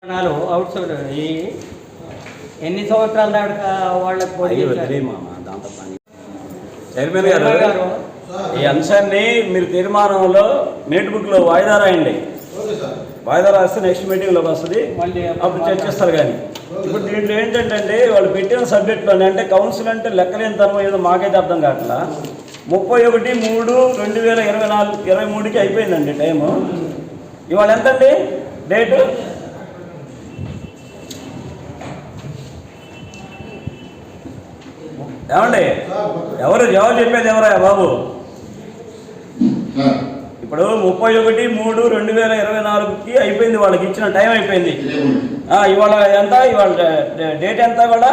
Out side ఎన్ని సంవత్సరాల దాకా వాళ్ళకి చైర్మన్ గారు ఈ అంశాన్ని మీరు తీర్మానంలో నోట్ బుక్లో వాయిదా రాయండి. వాయిదా రాస్తే నెక్స్ట్ మీటింగ్లోకి వస్తుంది, అప్పుడు చర్చిస్తారు. కానీ ఇప్పుడు దీంట్లో ఏంటంటే వాళ్ళు పెట్టిన సబ్జెక్టులోనే అంటే కౌన్సిల్ అంటే లెక్కలేని తరం ఏదో మాకైతే అర్థం కావట్లా. 31/3/2023కి అయిపోయిందండి టైము. ఇవాళ ఎంతండి డేటు? ఏమండి ఎవరు జవాబు చెప్పేది ఎవరా బాబు? ఇప్పుడు 31/3/2024కి అయిపోయింది, వాళ్ళకి ఇచ్చిన టైం అయిపోయింది. ఇవాళ ఎంత? ఇవాళ డేట్ ఎంత? ఇవాళ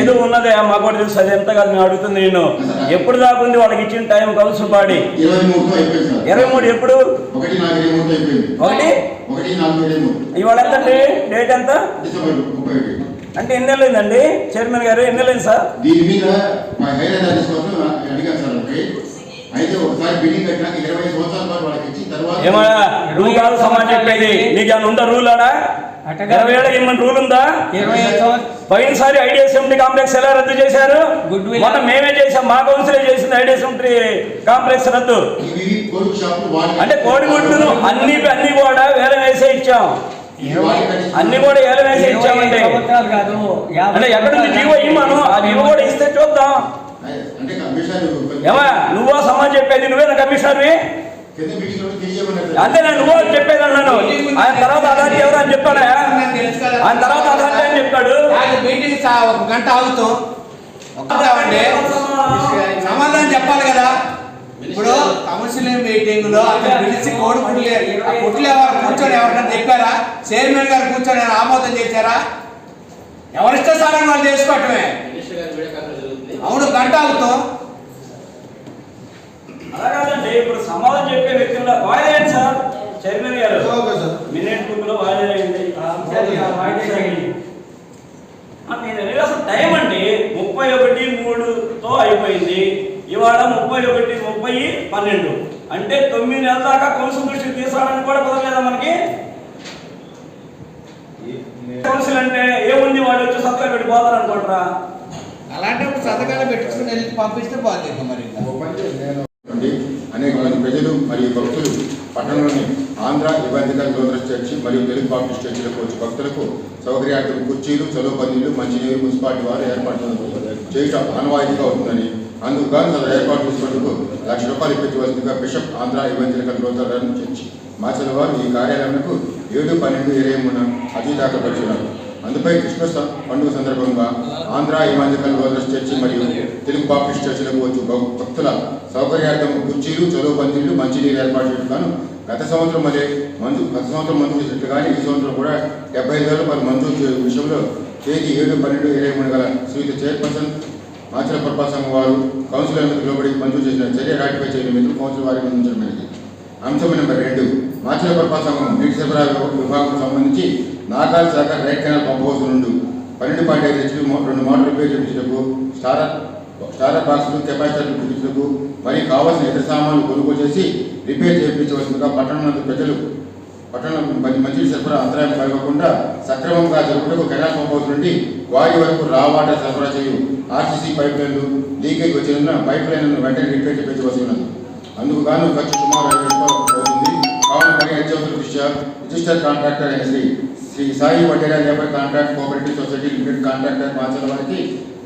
ఏదో ఉన్నదే మాకు కూడా తెలుసు, అది ఎంత కాదు. నేను అడుగుతుంది నేను ఎప్పుడు దాకా ఉంది వాళ్ళకి ఇచ్చిన టైం కౌన్సిల్ బాడీ? 23 ఎప్పుడు? 1 ఇవాళ ఎంత డేట్ ఎంత అంటే ఎన్ని నెలలైందండి చైర్మన్ గారు? ఎన్ని నెలలైంది సార్? దీని మీద అడిగారు సార్. అయితే ఒకసారి బిల్డింగ్ కట్టినాక 20 సంవత్సరాల పాటు వాళ్ళకి ఇచ్చి తర్వాత ఏమన్నా రూల్ కాదు సమాజం చెప్పేది. నీకు ఏమైనా ఉందా రూల్? ఆడా 20 ఏళ్ళ ఏమన్నా రూల్ ఉందా? పోయినసారి ఐడిఎస్ఎంటీ కాంప్లెక్స్ ఎలా రద్దు చేశారు? మొన్న మేమే చేసాం, మా కౌన్సిలే చేసింది ఐడిఎస్ఎంటీ కాంప్లెక్స్ రద్దు. అంటే కోడిగుడ్లు అన్ని కూడా వేరే వేసే ఇచ్చాం, అన్ని కూడా వేరే వేసే ఇచ్చామంటే అంటే ఎక్కడుంది జీవో ఇవ్వను, ఆ జీవో కూడా ఇస్తే చూద్దాం. ఏమా నువ్వో సమాజం చెప్పేది? నువ్వేనా కమిషనర్వి? అంతే నువ్వు చెప్పేది అన్నాను. ఆయన తర్వాత అథారిటీ ఎవరు అని చెప్పాడా? ఆయన తర్వాత అథారిటీ అని చెప్పాడు. మీటింగ్ ఒక గంట ఆగుతాం సమాధానం చెప్పాలి కదా. ఇప్పుడు కౌన్సిలింగ్ మీటింగ్ లో అక్కడ పిలిచి కుట్లు ఎవరు కూర్చొని ఎవరికైనా చెప్పారా? చైర్మన్ గారు కూర్చొని ఆమోదం చేశారా? ఎవరిష్ట సారం వాళ్ళు చేసుకోవటమే. అవును, గంట ఆగుతాం. అలాగండి ఇప్పుడు సమాధానం చెప్పే వ్యక్తులు వాయిదా అయింది సార్. చైర్మన్ గారు మినిట్ బుక్ లో వాయిదా అయింది. అసలు టైం అండి 31/3తో అయిపోయింది. ఇవాళ 31/30/12 అంటే 9 నెలల దాకా కౌన్సిల్ దృష్టికి తీసుకురావడానికి కూడా కుదరలేదా మనకి? కౌన్సిల్ అంటే ఏముంది, వాళ్ళు వచ్చి సంతకాలు పెట్టిపోతారు అనుకుంటారా? అలాంటి సంతకాలు పెట్టుకుని వెళ్ళి పంపిస్తే బాధ్యత. మరి అనేక మంది ప్రజలు మరియు భక్తులు పట్టణంలోని ఆంధ్ర ఇవాంతికల్ లోదరస్ చర్చి మరియు తెలుగు బాప్టిస్ట్ చర్చిలకు వచ్చి భక్తులకు సౌకర్యార్థం కుర్చీలు, చదువు పన్నీళ్లు, మంచినీరు మున్సిపాలిటీ వారు ఏర్పాటు చేయడం ఆనవాయితీగా అవుతుందని, అందుకు గాను తన ఏర్పాటు చేసుకునేందుకు ₹1,00,000 ఇప్పించవలసిందిగా బిషప్ ఆంధ్ర ఇవాంతికల్ లోదరస్ చర్చి మార్చల వారు ఈ కార్యాలయంకు 7/12/23 అర్జీ దాఖలు పరిచినారు. అందుపై క్రిస్మస్ పండుగ సందర్భంగా ఆంధ్ర ఇవాంజలికల్ లోదరస్ చర్చి మరియు తెలుగు బాప్టిస్ట్ చర్చిలకు వచ్చి భక్తుల సౌకర్యార్థం కుర్చీలు, చదువు పందిళ్లు, మంచినీరు ఏర్పాటు చేయడం గత సంవత్సరం మంజూరు చేసినట్లు కానీ ఈ సంవత్సరం కూడా ₹75,000 మంజూరు విషయంలో తేదీ 7/12/23 గల శ్రీయుత చైర్పర్సన్ మాచల పురపాలక సంఘం వారు కౌన్సిల్ అనుమతికి లోబడి మంజూరు చేసిన చర్య రాటిఫై చేయడం కౌన్సిల్ వారికి అందించడమైనది. అంశం నెంబర్ 2, మాచల పురపాలక సంఘం నీటి సరఫరా విభాగం సంబంధించి నాగాల్ శాఖ రైట్ కెనాల్ పంప్ హౌస్ నుండి 12.5 HP 2 మోటార్ రిపేర్ చేయించటకు, స్టారర్ బాక్సులు, కెపాసిటర్లు బిగించటకు మరియు కావాల్సిన ఇతర సామాన్లు కొనుగోలు చేసి రిపేర్ చేయించవలసిందిగా పట్టణంలో ప్రజలు మంచినీటి సరఫరా అంతరాయం కలగకుండా సక్రమంగా జరుపుటకు కెనాల్ పంప్ హౌస్ నుండి క్వారీ వరకు రా వాటర్ సరఫరా చేయు ఆర్సీసీ పైప్ లైన్లు లీకేజ్ వచ్చిన పైప్ లైన్లను వెంటనే రిపేర్ చేయించవలసి ఉన్నది. అందుకు గాను ఖర్చు సుమారు ₹50,000 అవుతుంది. కావున పని అత్యవసర దృష్ట్యా రిజిస్టర్ కాంట్రాక్టర్ అయిన Shri Sai Vaddera labour contract cooperative society limited contractor మార్చల వారికి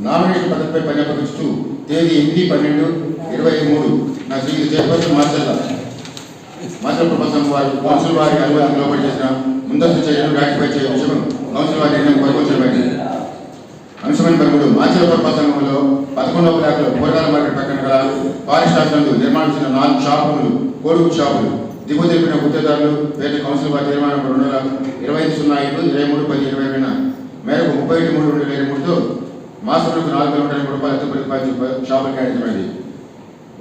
నామినేషన్ పద్ధతిపై పని అప్పగిస్తూ తేదీ 8/12/23 నా శ్రీ చైర్పర్సన్ మార్చల ప్రపంచం వారు కౌన్సిల్ వారి అనుమతికి లోబడి చేసిన ముందస్తు చర్యలు రాటిఫై చేయే విషయం కౌన్సిల్ వారి నిర్ణయం పరిగణించబడింది. అంశమైన 3, మాచల పురపాలక సంఘంలో 11వ బ్లాక్లో కూరగాయల మార్కెట్ పక్కన గల ఫారెస్ట్ హాస్టల్ నిర్మాణించిన 4 షాపులు, కోడిగుడ్డు షాపులు దిగువ తెలిపిన గుత్తేదారులు పేద కౌన్సిల్ వారి తీర్మానం 25/05/23/10/20 మేరకు 31/3/2023తో మాసంలో ₹4,180 ఎత్తు ప్రతిపాదించి షాపులు కేటాయించబడింది.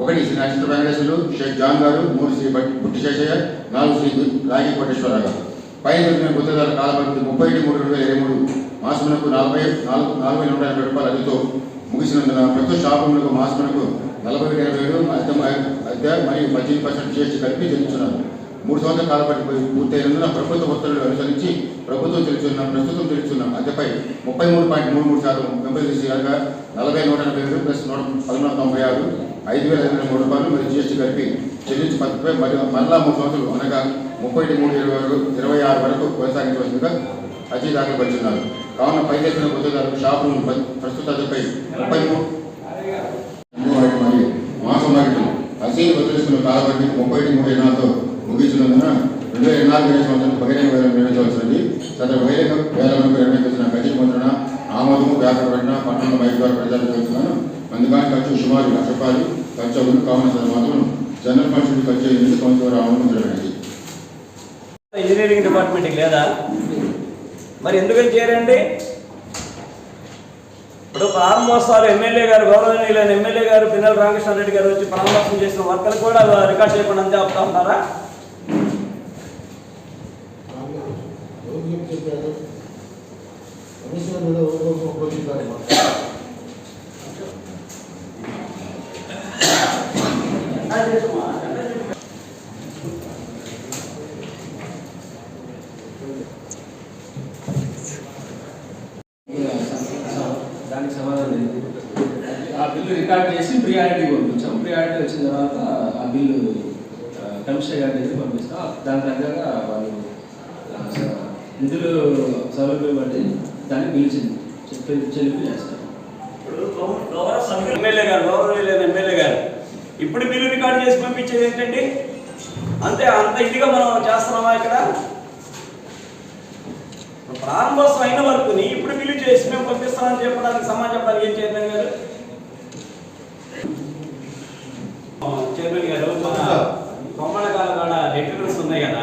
1 శ్రీ నక్షత్ర వెంకటేశ్వరులు, షేక్ జాన్ గారు, 3 శ్రీ బుట్టి శేషయ్య, 4 శ్రీ రాగి కోటేశ్వరరావు గారు. పై తెలిపిన గుత్తేదారుల కాలపరిమితి 31/3/2023 మాసమునకు ₹4,180 అతితో ముగిసినందున ప్రస్తుత షాపులకు మాసమునకు ₹40,000 అద్దె మరియు 18% GST కలిపి చెల్లించున్నారు. 3 సంవత్సరాల కాలపాటు పూర్తయినందున ప్రభుత్వ ఉత్తర్వులు అనుసరించి ప్రస్తుతం తెలుస్తున్న అద్దెపై 33.33% పెంపొందించగా 40,180 ప్లస్ 1196 5,503 మరియు GST కలిపి చెల్లించు పద్ధతిపై మరలా 3 సంవత్సరాలు అనగా 31/3/26 వరకు కొనసాగించవలసిందిగా అర్జీ దాఖలు పరిచున్నారు. కావున పై చేసిన గుత్తేదారులకు షాప్ రూమ్ ప్రస్తుత అద్దెపై 33 మరియు మాసం నగదు అసీలు వదిలేసుకున్న కాలపట్టి 31/3/26తో ముగించినందున 2024 సంవత్సరానికి బహిరంగ వేలం నిర్వహించవలసినది. సదరు బహిరంగ వేలంకు నిర్వహించిన గజెట్ ముద్రణ ఆమోదము వ్యాపారపడిన పట్టణంలో బయట ద్వారా ప్రజలకు తెలుస్తున్నాను. అందుకని ఖర్చు సుమారు ₹1,00,000 ఖర్చు అవుతుంది. కావున సదరు మాత్రం జనరల్ ఫండ్స్ ఖర్చు అయ్యింది. కౌన్సిలర్ ఆమోదం జరిగినది. ఇంజనీరింగ్ డిపార్ట్మెంట్కి లేదా మరి ఎందుకని చేరండి? ఇప్పుడు ప్రారంభోత్సవాలు ఎమ్మెల్యే గారు గౌరవనీయులైన ఎమ్మెల్యే గారు పిన్నెల రామకృష్ణారెడ్డి గారు వచ్చి ప్రారంభోత్సవం చేసిన వర్కర్లు కూడా రికార్డ్ చేయకుండా అంతే ఆపుతా ఉంటారా? దానికి సమాధానం లేదు. ఆ బిల్లు రికార్డ్ చేసి ప్రియారిటీ పంపించాం. ప్రియారిటీ వచ్చిన తర్వాత ఆ బిల్లు కమిషనర్ గారి దగ్గర పంపిస్తాం. దాని తగ్గగా వాళ్ళు నిధులు సౌలభ్యం బట్టి దాన్ని బిల్లు చెల్లింపు చేస్తారు. ఎమ్మెల్యే గారు గౌరవనీయులైన ఎమ్మెల్యే గారు ఇప్పుడు బిల్లు రికార్డ్ చేసి పంపించేది ఏంటండి? అంత ఇదిగా మనం చేస్తున్నామా ఇక్కడ? ప్రారంభోత్సవం అయిన వరకు ఇప్పుడు బిల్లు చేసి మేము పంపిస్తామని చెప్పడానికి సమాజం చెప్పడానికి ఏం చైర్మన్ గారు మన కొమ్మలకాల కాడ డెక్టర్స్ ఉన్నాయి కదా,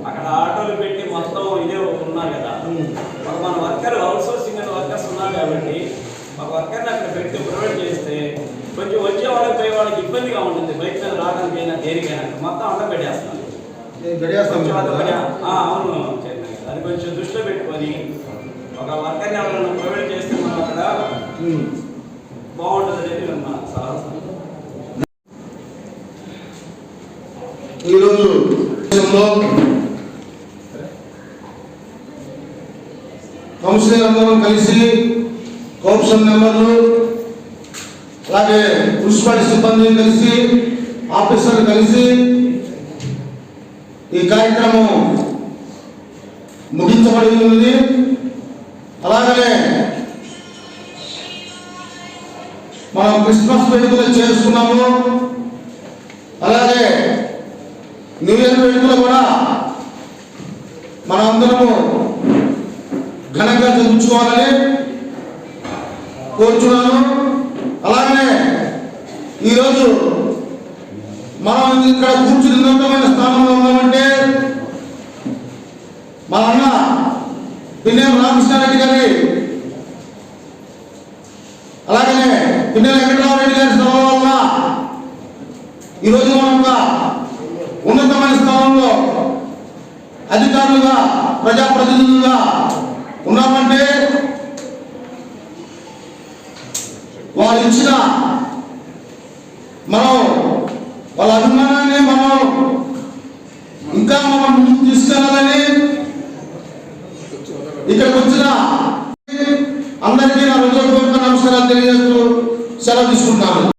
అక్కడ ఆటోలు పెట్టి మొత్తం ఇదే ఉన్నారు కదా. మన వర్కర్ అవుట్ సోర్సింగ్ అనే వర్కర్స్ ఉన్నారు కాబట్టి ఒక వర్కర్ని అక్కడ పెట్టి ప్రొవైడ్ చేస్తే కొంచెం వచ్చే వాళ్ళకి పోయే వాళ్ళకి ఇబ్బందిగా ఉంటుంది. బయట మీద రావడానికైనా దేనికైనా మొత్తం అండ పెట్టేస్తాను. అవును చైర్మన్ గారు, అది కొంచెం దృష్టిలో పెట్టుకొని ఒక వర్కర్ని ఎవరైనా ప్రొవైడ్ చేస్తే మనం అక్కడ బాగుంటుంది అనేది నా సలహా. ఈరోజు కౌన్సిలర్ అందరం కలిసి కౌన్సిల్ మెంబర్లు అలాగే మున్సిపాలిటీ సిబ్బంది కలిసి ఆఫీసర్లు కలిసి ఈ కార్యక్రమం ముగించబడి ఉంది. అలాగనే మనం క్రిస్మస్ వేడుకలు చేసుకున్నాము. అలాగే న్యూ ఇయర్ వేడుకలు కూడా మనందరము ఘనంగా జరుపుకోవాలని కోరుచున్నాను. అలాగనే ఈరోజు మనం ఇక్కడ కూర్చుని ఉన్నతమైన స్థానంలో ఉన్నామంటే మా అన్న పిన్నెల రామకృష్ణారెడ్డి గారి అలాగనే పిన్నెల వెంకటరామరెడ్డి గారి స్థలం వల్ల ఈరోజు మనం ఒక ఉన్నతమైన స్థానంలో అధికారులుగా ప్రజాప్రతినిధులుగా ఉన్నామంటే వాళ్ళు ఇచ్చిన మనం వాళ్ళ అభిమానాన్ని మనం ఇంకా మనం ముందుకు తీసుకెళ్ళాలని ఇక్కడికి వచ్చిన అందరికీ నా హృదయపూర్వక నమస్కారాలు తెలియజేస్తూ సెలవు తీసుకుంటున్నాను.